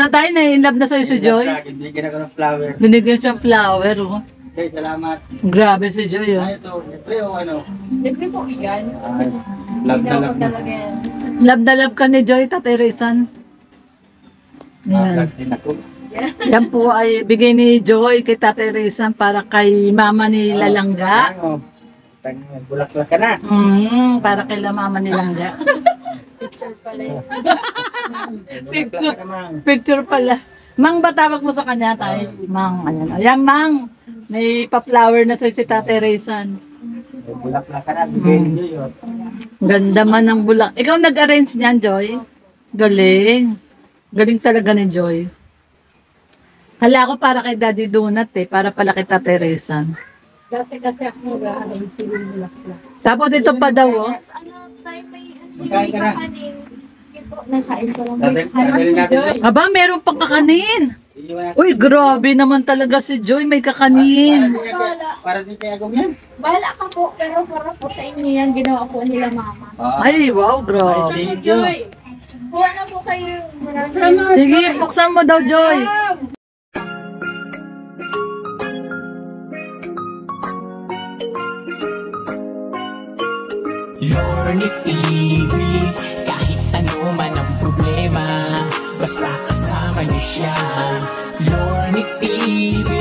na tayo, na-inlove na sa'yo si Joy. Binigyan ako ng flower. Binigyan siyang flower, oh. Okay, salamat. Grabe si Joy, oh. Ay, ito, libre o ano? Libre po yan. Ay, love na love na. Talaga yan. Love na love ka ni Joy, Tatay Rizan. Yan. Vlog din ako. Yan po ay bigay ni Joy kay Tatay Rizan para kay mama ni Lalangga. Ano? Bulaklak ka na. Para kay mama ni Langga. Picture pala yun. Picture. Bulaklak ka na, Mang. Picture pala. Mang, ba tawag mo sa kanya tayo? Mang, ayan. Ayan, Mang. May pa-flower na sa si Tatay Rizan. Bulaklak ka na. Bigay ni Joy, oh. Ganda man ng bulak. Ikaw nag-arrange niyan, Joy? Galing. Galing talaga ni Joy. Kala ko para kay Daddy Donut eh. Para pala kay Tatay Rizan. Dati kasi ako nag-aaling siling bulaklak. Tapos ito pa daw, oh. Ano, tayo may Magkain ka na. kakanin. Ito, nakain ko lang. Dadalhin natin doon. Aba, meron pang kakanin. Iiwan natin. Uy, grabe naman talaga si Joy. May kakanin. Para din kay Agong yan. Bahala ka po, pero para po sa inyo yan, ginawa po nila mama. Ay, wow, grabe. Thank you. Kuha na po kayo. Maraming Sige, buksan mo daw, Joy. Lorny TV, kahit ano man ang problema, basta kasama niyo siya. Lorny TV,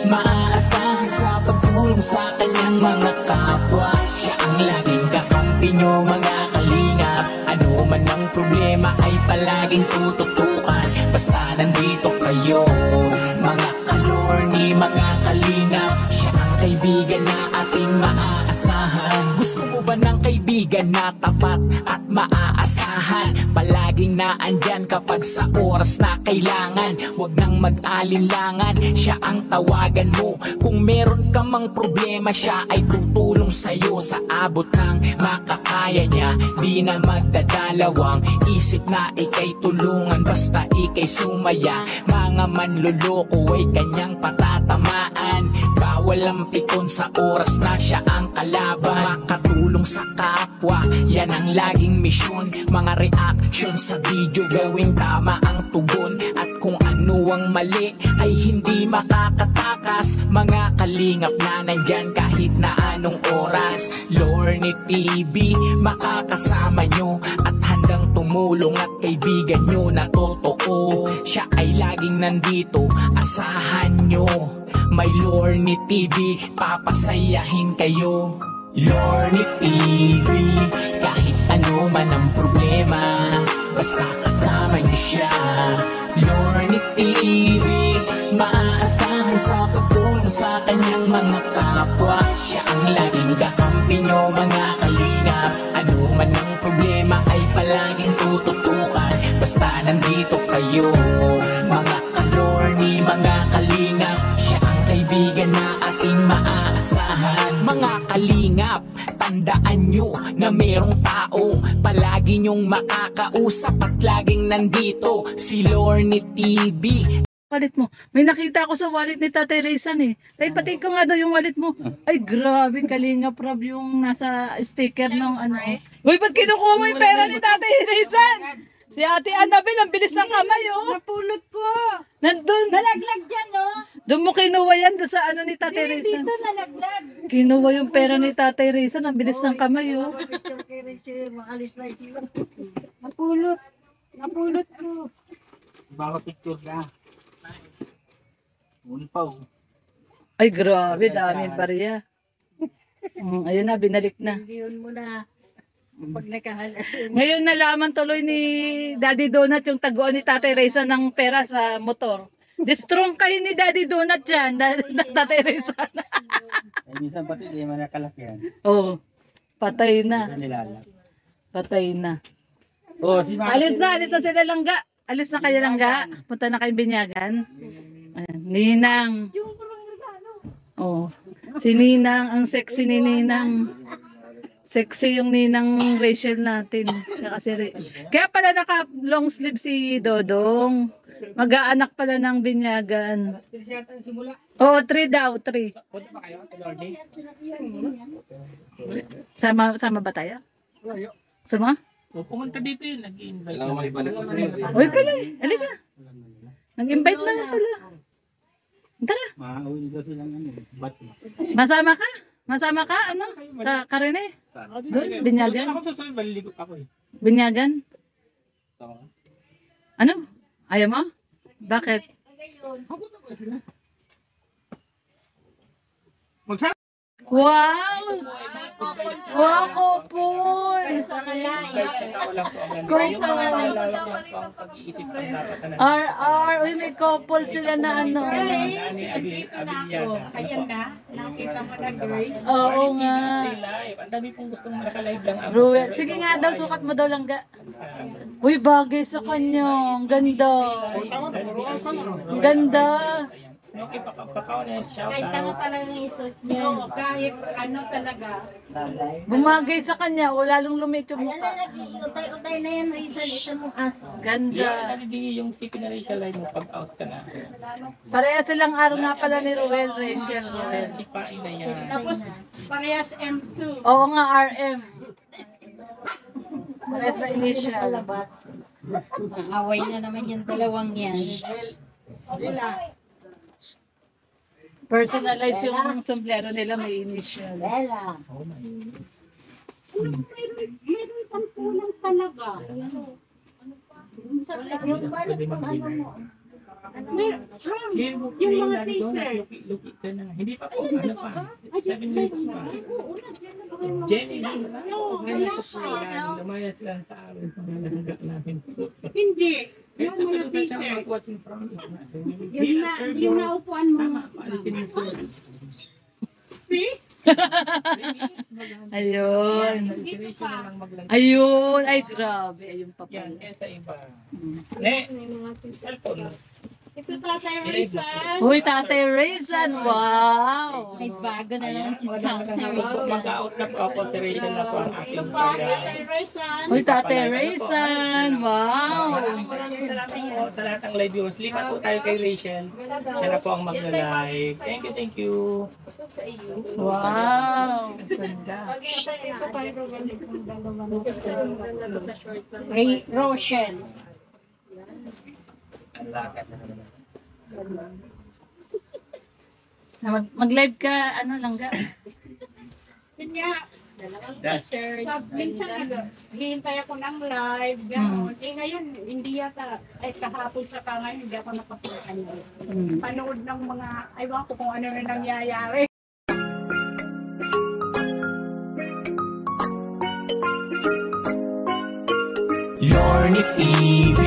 maaasahan sa pagtulong sa kanyang mga kapwa. Siya ang laging kakampi niyo mga kalingap. Ano man ang problema ay palaging tututukan. Basta nandito kayo, mga kalorny, mga kalingap. Siya ang kaibigan na ating maaasahan. Gusto mo ba ng kaibigan na tapat at maaasahan? Palaging naandyan kapag sa oras na kailangan. Huwag nang mag-alinlangan, siya ang tawagan mo. Kung meron ka mang problema, siya ay tutulong sa'yo. Sa abot ng makakaya niya, di na magdadalawang isip na ikay tulungan. Basta ikay sumaya, mga manluloko ay kanyang patatamaan. Bawal ang pikon sa oras na siya ang kalaban. Makatulong sa kapwa, yan ang laging misyon. Mga reaction sa video, gawing tama ang tugon. At kung ano ang mali, ay hindi makakatakas. Mga kalingap na nandyan kahit na anong oras. Lorny TV, makakasama nyo at handang tumulong at kaibigan nyo na totoo. Siya ay laging nandito, asahan nyo. May Lorny TV, papasayahin kayo. Lorny TV, kahit ano man ang problema, basta kasama niyo siya. Lorny TV, maaasahan sa pagtulong sa kanyang mga kapwa. Siya ang laging kakampi niyo mga kalingap. Ano man ang problema ay palaging tututukan. Basta nandito kayo, mga kalorny, mga kalingap. Siya ang kaibigan na ating maaasahan. Mga kalingap, tandaan nyo na merong taong palagi nyong makakausap at laging nandito, si Lorny TV. Wallet mo. May nakita ako sa wallet ni Tatay Rizan eh. Tay, pati ko nga daw yung wallet mo. Ay, grabe, kalinga prab yung nasa sticker ng ano. Uy, ba't kinukuha mo yung pera ni Tatay Rizan? Si Ate Annabel, ang bilis ng kamay, oh. napulot ko. Nandun. Nalaglag dyan, no? Doon mo kinuha yan doon sa ano ni Tatay Rizan. Dito nalaglag. Kinuha yung pera ni Tatay Rizan, ang bilis ng kamay, oh. Napulot. Napulot ko. Bawa picture ka. Muli pa, oh. Ay, grabe, daming barya. Ayun na, binalik na. Yun mo na. Pag nakahala. Ngayon nalaman tuloy ni Daddy Donut yung taguan ni Tatay Rizan ng pera sa motor. Distrong kayo ni Daddy Donut dyan, Tatay Rizan. Ay, minsan pati di man nakalakyan. Oh, patay na. Yan nilalak. Patay na. Oh, si Mama. Alis na sila Langga. Alis na kayo Langga. Punta na kayo Binyagan. Ayan, Ninang. Oh, si Ninang, ang sexy ni Ninang. Sexy yung Ninang Rachel natin. Kaya pala naka long sleeve si Dodong. Mag-aanak pala ng Binyagan. Oo, 3 daw, 3. Sama ba tayo? Sama? Pumunta dito yun, nag-invite. Alam mo, may balik sa sa'yo. Uy, pala. Halika. Nag-invite na lang pala. Tara. Maauwi daw silang bato. Masama ka? Masama ka? Ano? Karene? Doon? Binyagan? Ako susunod, maliligo ako eh. Binyagan? Tama. Ano? Ayaw mo? Bakit? Magsama! Wow! Wow, couple! RR! Uy, may couple sila na ano. Kaya na, nakita mo na Grace. Oo nga. Ang dami pong gustong nakalive lang ako. Ruel. Sige nga daw, sukat mo daw lang ga. Uy, bagay sa kanya. Ang ganda. Ang ganda. Snooki, pakaw-honest, shout Kahit ano out. talagang isuot niya. Kahit ano talaga. Bumagay sa kanya. O lalong lumit yung Ayan na, mukha. nag-iutay-utay na yan, Rizal, isa mong aso. Ganda. Nalidingi yung CP na racial line mo pag out ka na. Pareha silang araw nga pala ni Ruel, Rachel, Ruel. Si Pain na yan. Tapos, parehas M2. Oo nga, RM. Pareha sa initial. Away na naman yung dalawang yan. Personalize yung sombrero nila, may initial. Bella. Meron pang kulang talaga. Yung balot kung ano mo. Yung mga t-shirt. Luki ka na. Hindi pa po. Ano pa? 7 minutes pa. Jenny, lumaya sila sa amin. Nalahanggap namin. Hindi. Yung Yung mga t-shirt. watching from is not. Yung naupuan mo. See? Ayun. Dito pa. Ayun. Ay, grabe. Ayun pa Yan, pala. kaya sa iba. Ne, cellphone. Ito Tatay Rizal. Uy, Tatay Raisin. Wow. May bago na naman si Tatay Rizal. Mag-out na po ako, si Rachel na po ang Ito aking pa, kaya. Tatay Rizal. Uy, Tatay Raisin. Wow. Maraming salamat po sa lahat ng live viewers. Lipat po tayo kay Rachel. Siya na po ang magla-live. Thank you. Ito sa iyo. Wow. Ganda. Ito tayo Rochelle. Ang lakad na naman. Mag-live ka, ano lang ga? Yun nga. Minsan naghihintay ako ng live, gano'n. Eh ngayon, hindi yata, ay kahapon sa ngayon, hindi ako nakapanood. Panood ng mga, aywan ko kung ano na nangyayari. Lorny TV,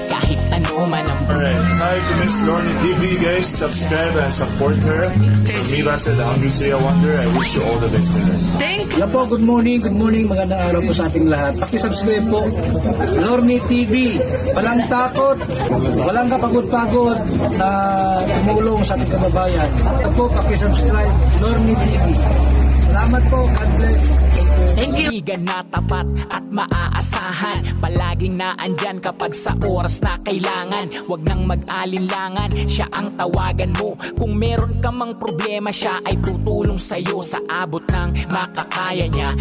kahit ano man ang Alright, hi to Miss Lorny TV, guys. Subscribe and support her. From me, Basa, the Hungry Say Wonder. I wish you all the best in life. Hello po, good morning, magandang araw po sa ating lahat. Pakisubscribe po, Lorny TV. Walang takot, walang kapagod-pagod na tumulong sa ating kababayan. Ito po, pakisubscribe, Lorny TV. Salamat po, God bless. kaibigan na tapat at maaasahan. Palaging naandyan kapag sa oras na kailangan. Huwag nang mag-alinlangan, siya ang tawagan mo. Kung meron ka mang problema, siya ay tutulong sa'yo sa abot ng makakaya niya.